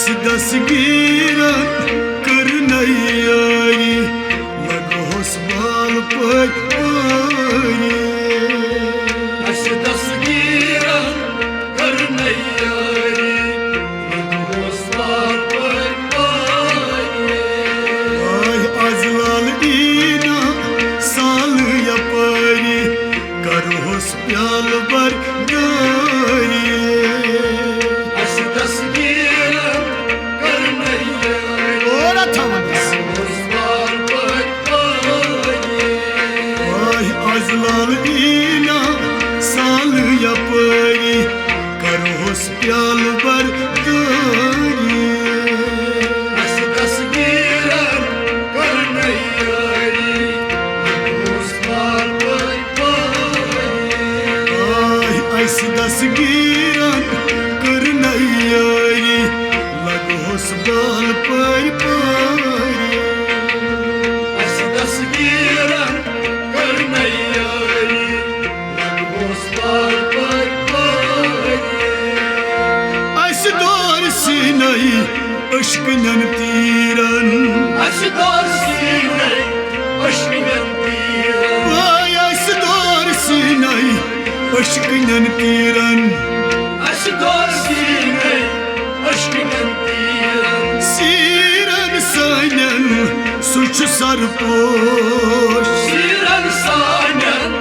ऐसी दसगीरन करनई यारी लगोस बाल पर पारी ऐसी दसगीरन करनई यारी लगोस बाल पर पारी आय अजलाल ईना साल यपारी करोस प्याल बर गारी अजलाल ईना साल यपारी करोस प्याल बर गारी ऐसी दसगीरन करनई यारी लगोस बाल पर पारी ऐसी दसगीरन करनई यारी लगोस बाल पर पारी ऐसी दसगीरन करनई यारी लगोस बाल पर पारी ऐसी दौर सीनई अश्कनन तीरन ऐसी दौर सीनई अश्कनन तीरन ऐसी दौर सीनई अश्कनन तीरन ऐसी दौर सीनई अश्कनन तीरन सीरन सानन सुच सरपोश सीरन सानन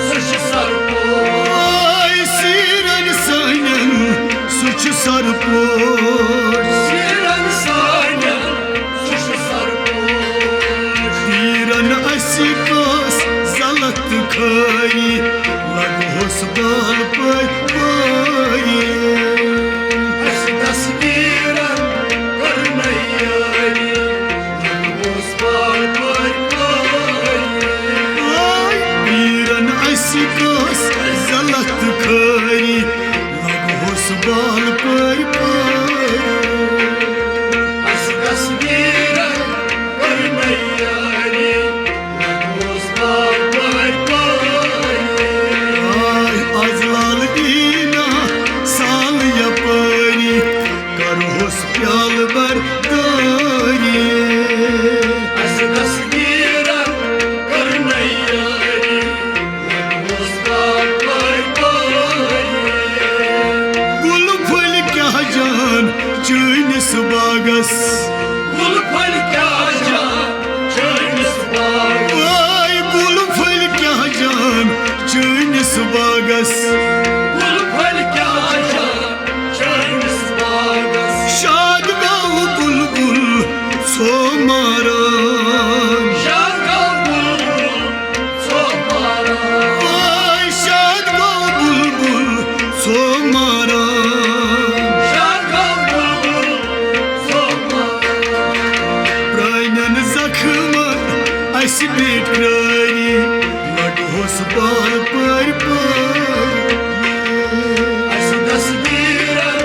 सुच सरपोश सीरन सानन सुच सरपोश सीरन सानन सुच सरपोश तीरन असिकस जलत खाई लगोस बाल पर पारी ऐसी दसगीरन करनई यारी लगोस बाल पर पारी तीरन असिकस जलत खाई लगोस बाल पर पारी ऐसी दसगीरन करनई यारी लगोस बाल पर पारी अजलाल ईना साल यपारी करोस प्याल बर गारी ऐसी दसगीरन करनई यारी लगोस बाल पर पारी गुल फुल क्या जान चुनिस बागस गुल फल क्या जान चैनिस बाग गुल फुल क्या जान चुनिस बागस गुल फल क्या जान चैनिस बाग शाद गाँव बुलबुल सो मारान शागा बुलबुल सो मारा शाद गाँव बुलबुल सो मारान शागा बुलबुल सो मारा प्राणन जख्मन अस बेटरारी लगोस बाल पर पारी ऐसी दसगीरन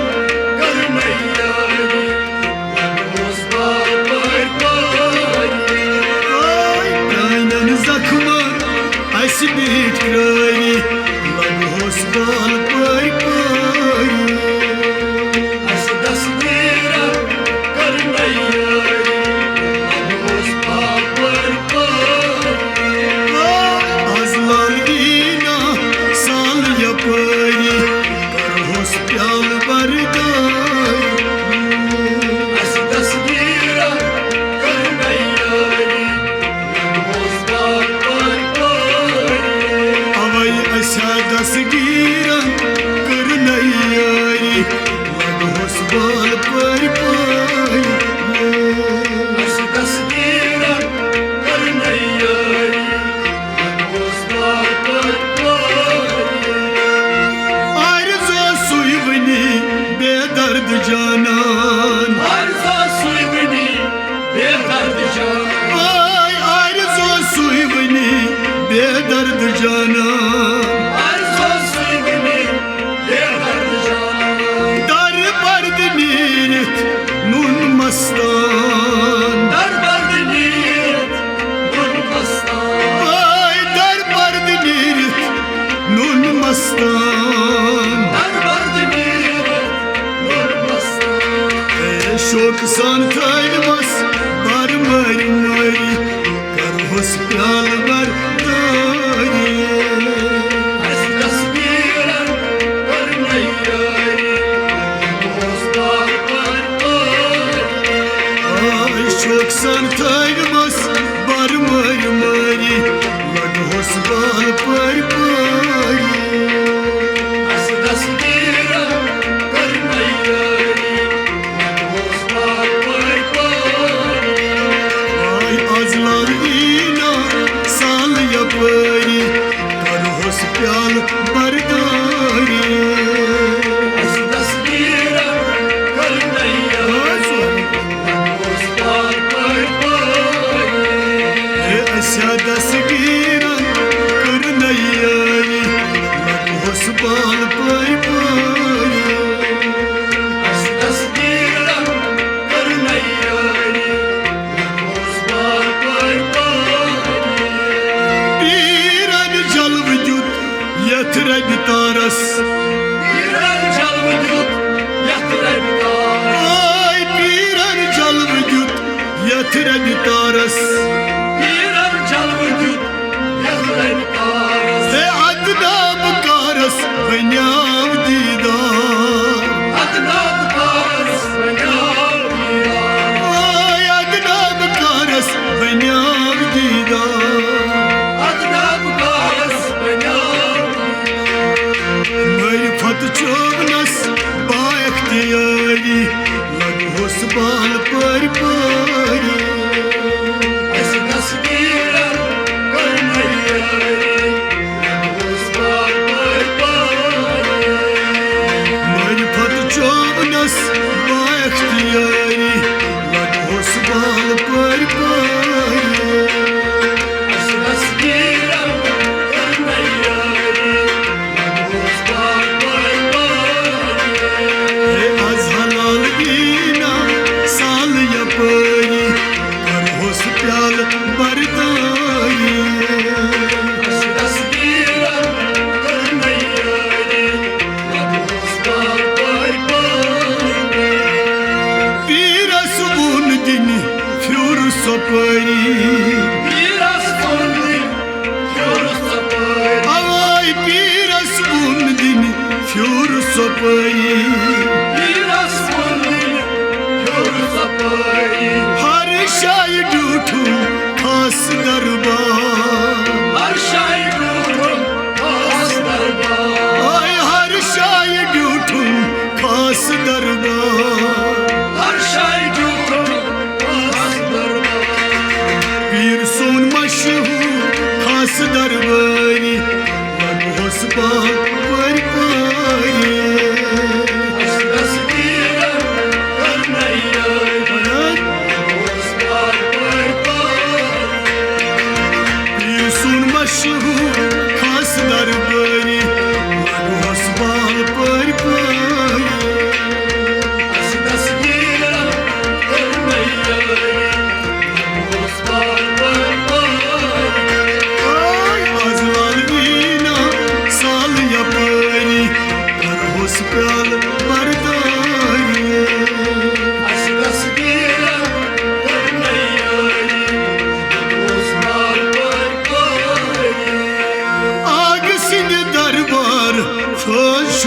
करनई यारी लगोस बाल पर पारी प्राणन जख्मन अस बेटरारी लगोस बाल पर पारी ऐसी दसगीरन करनई यारी लगोस बाल पर पारी अजलाल ईना साल यपारी करोस प्याल बर गारी ऐसी दसगीरन करनई यारी लगोस बाल पर पारी अवै ऐसा दसगीरन करनई यारी लगोस बाल पर पारी ऐसी दसगीरन करनई यारी लगोस बाल पर पारी आरज़ो सुइवनी बेदर्द जानान आरज़ो सुइवनी बेदर्द जान आरज़ो सुइवनी बेदर्द जानान आरज़ो सुइवनी बेदर्द जान दर बर्द नीरत नून मस्तान दर बर्द नीरत गुल मस्तान दर बर्द नीरत नून मस्तान दर बर्द नीरत गुल मस्तान सान थैलमस बार मरी मरी करहोस प्याल बरदारी शोक सान थैलमस बार मरी मरी लगहोस बाल पर पारी प्याल बरदारी असा दसगीर कर नैयारी लगहोस बाल पर पारी पीरन जल विद्युत यथरब तारस ओय पीरन जल विद्युत यथरब तारस से अदनाब कारस बन्याव दीदार ओय अदनाब कारस बन्याव दीदार मरफत चोबनस बाख्तियारी लगहोस बाल पर पारी मरफत चोबनस बाख्तियारी लगहोस बाल पर पारी प्याल बरदारी पीरस बुन दिन फ्यूर सपरी हवाई पीरस बुन दिन फ्यूर सपरी हर शाय डूठू खास दरबार हर शाय डूठू खास दरबार पीर सोन मशहूर खास दरबारी लगहोस बाल पर पारी मशहूर खास दरबारी लगहोस बाल पर पारी आज लालवीना साल यपारी करहोस प्याल बरदारी दरबार खुश